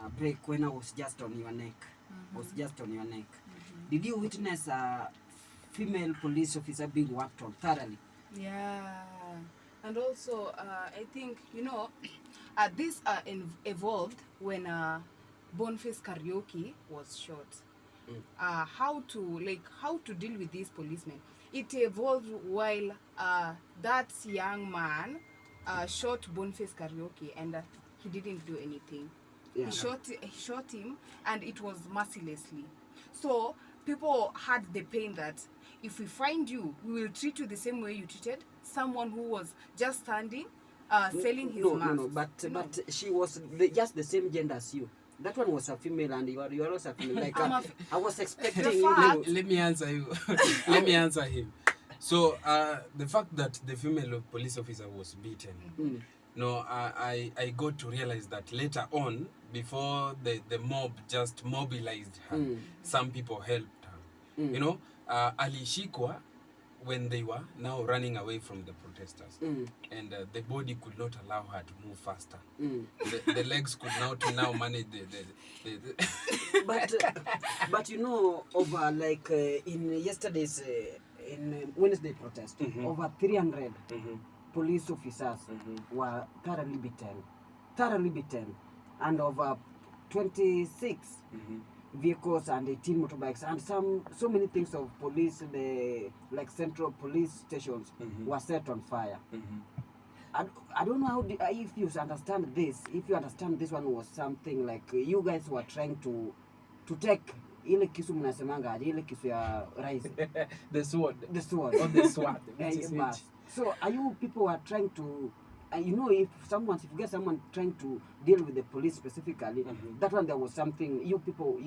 break when I was just on your neck. Did you witness a female police officer being worked on thoroughly? Yeah. And also, I think, this evolved when Boniface Karaoke was shot. How to deal with these policemen. It evolved while that young man shot Boniface Karaoke, and he didn't do anything. Yeah. He shot him, and it was mercilessly. So people had the pain that if we find you, we will treat you the same way you treated someone who was just standing selling his mask. But she was just the same gender as you. That one was a female, and you are also a female. Like I was expecting you. Let me answer you. Let me answer him. So the fact that the female police officer was beaten, I got to realize that later on, before the mob just mobilized her, some people helped her. Alishikwa when they were now running away from the protesters, and the body could not allow her to move faster. The legs could now manage the but over like in yesterday's in Wednesday protest, over 300 police officers were thoroughly beaten, and over 26 vehicles and 18 motorbikes and so many things of police, the like central police stations were set on fire. I don't know if you understand this. If you understand this one was something like you guys were trying to take ile kisu mnasemanga ile kisu ya rais the sword or the sword. So are you people are trying to if you get someone trying to deal with the police specifically, that one there was something you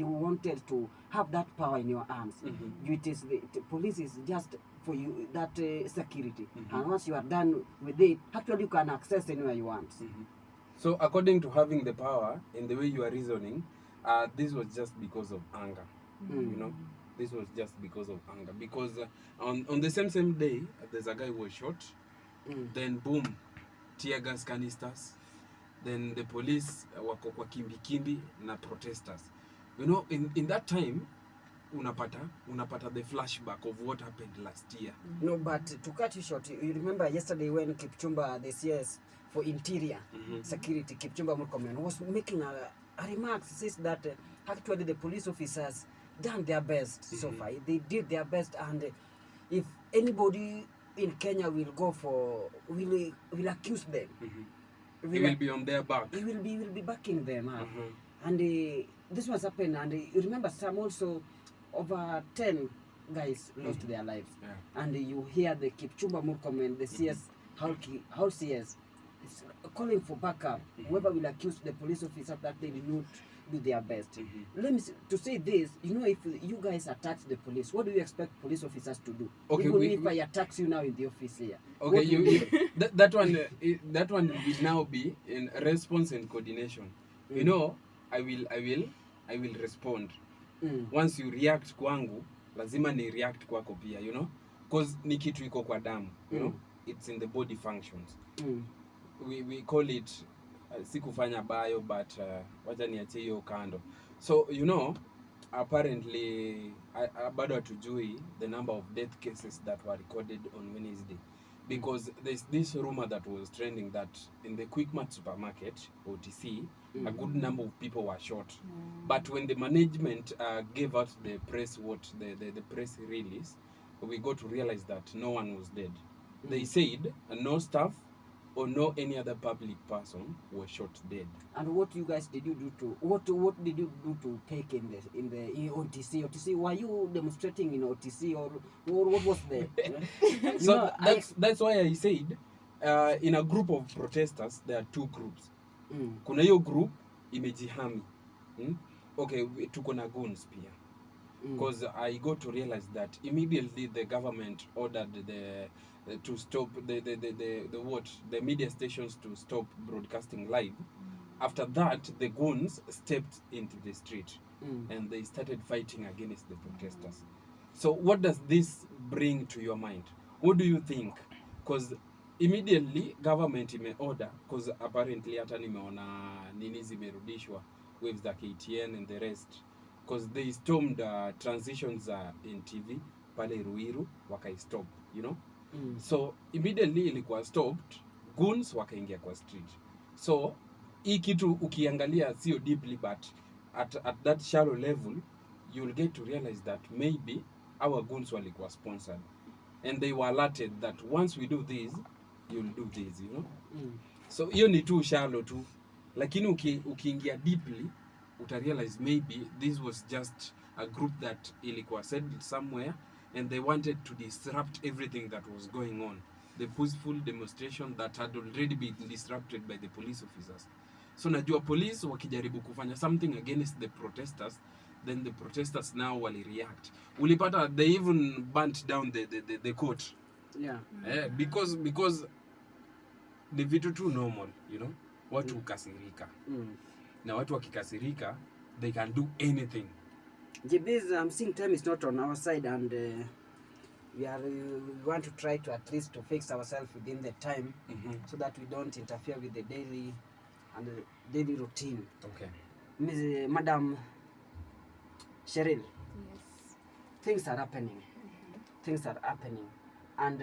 wanted to have that power in your hands. It is the police is just for you that security, and once you are done with it, actually you can access anywhere you want. So according to having the power in the way you are reasoning, this was just because of anger. This was just because of anger, because on the same day there's a guy who was shot, then boom, tear gas canisters, then the police wako kwa kimbi na protesters. In that time unapata the flashback of what happened last year. No, but to cut you short, you remember yesterday when Kipchumba, the CS for Interior Security, Kipchumba Murkomen, was making a remark, says that actually the police officers done their best so far. They did their best, and if anybody in Kenya will accuse them, he will be on their back. He will be backing them. And this was happened, and you remember some also over 10 guys lost their lives. And you hear the Kipchumba Murkomen, the CS, how CS is calling for backup. Whoever will accuse the police officer that they did not do their best. Let me to say this, if you guys attack the police, what do you expect police officers to do? Okay, even if I attack you now in the office here. Okay, that one will now be in response and coordination. I will respond. Once you react kwangu, lazima ni react kwako pia, because ni kitu iko kwa damu, it's in the body functions. We call it sikufanya bio, but wacha niachie hiyo kando. So apparently bado hatujui the number of death cases that were recorded on Wednesday, because there's this rumor that was trending that in the Quickmart supermarket, OTC, a good number of people were shot. But when the management gave out the press the press release, we got to realize that no one was dead. They said no staff or no any other public person was shot dead. And what you guys did you do to what did you do to take in the OTC? OTC, were you demonstrating in OTC or what was there? So that's why I said in a group of protesters there are two groups. Kuna hiyo group imejihami. Okay, tuko na guns pia. Because I got to realize that immediately the government ordered to stop the media stations to stop broadcasting live. After that, the goons stepped into the street and they started fighting against the protesters. So what does this bring to your mind? What do you think? Because immediately government ime order, because apparently hata nimeona nini zimerudishwa waves the KTN and the rest, because they stormed transitions in TV pale Ruiru, wakai stop, you know. So immediately ilikuwa stopped, goons wakaingia kwa street. So hii kitu ukiangalia sio deeply, but at that shallow level you'll get to realize that maybe our goons walikuwa sponsored and they were alerted that once we do this you'll do this, you know. So hiyo ni too shallow tu, lakini ukiingia deeply utarealize maybe this was just a group that ilikuwa settled somewhere and they wanted to disrupt everything that was going on, the peaceful demonstration that had already been disrupted by the police officers. So najua police wakijaribu kufanya something against the protesters, then the protesters now wali react. Ulipata they even burnt down the court. Yeah. Because ni vitu tu normal, you know. Watu ukasirika. Na watu wakikasirika, they can do anything. JB's, I'm seeing time is not on our side, and we want to try to at least to fix ourselves within the time, so that we don't interfere with the daily routine. Okay. Madam Cheryl. Yes. Things are happening. Things are happening, and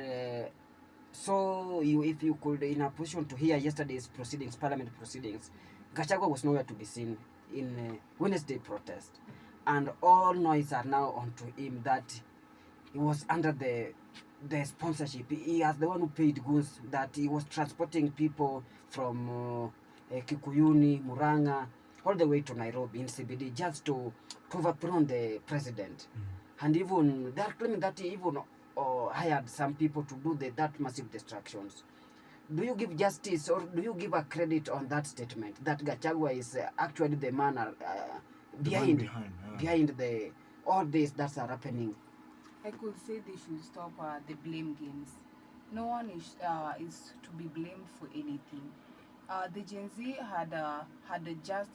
so if you could, in a position to hear yesterday's proceedings, parliament proceedings, Gachagua was nowhere to be seen in Wednesday protest, and all noise are now onto him that he was under the sponsorship. He is the one who paid goods, that he was transporting people from Kikuyuni, Muranga, all the way to Nairobi in CBD just to overthrow the president. And even they are claiming that he even hired some people to do that massive destructions. Do you give justice, or do you give a credit on that statement that Gachagua is actually the man behind all this that are happening? I could say they should stop the blame games. No one is to be blamed for anything. The Gen Z had just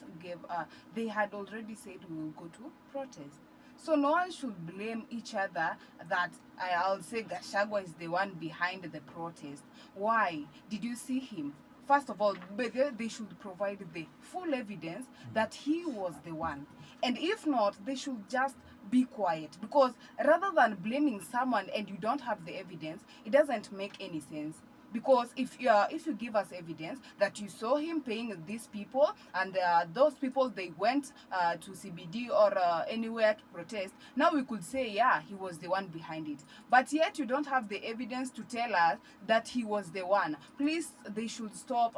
they had already said we will go to protest. So no one should blame each other that I'll say Gachagua is the one behind the protest. Why? Did you see him? First of all, they should provide the full evidence that he was the one. And if not, they should just be quiet. Because rather than blaming someone and you don't have the evidence, it doesn't make any sense. Because if you give us evidence that you saw him paying these people, and those people, they went to CBD or anywhere to protest, now we could say, yeah, he was the one behind it. But yet you don't have the evidence to tell us that he was the one. Please, they should stop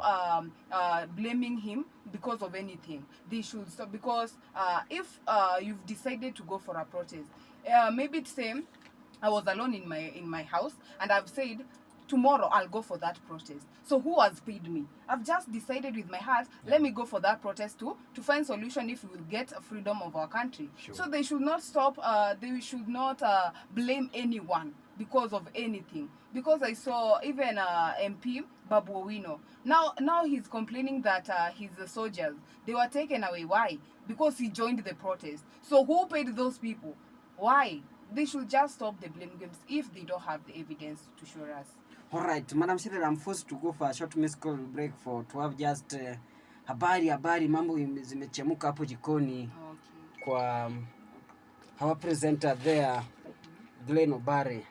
blaming him because of anything. They should stop, because if you've decided to go for a protest, maybe it's same. I was alone in my house, and I've said, tomorrow I'll go for that protest. So who has paid me? I've just decided with my heart, let me go for that protest to find solution if we will get freedom of our country. Sure. So they should not stop, they should not blame anyone because of anything. Because I saw even MP Babu Owino. Now he's complaining that his soldiers, they were taken away. Why? Because he joined the protest. So who paid those people? Why? They should just stop the blame games if they don't have the evidence to show us. All right, Madam Cheryl, I'm forced to go for a short musical break to have just habari mambo zimechemuka hapo jikoni. Okay. Kwa our presenter there, Glenn Obare.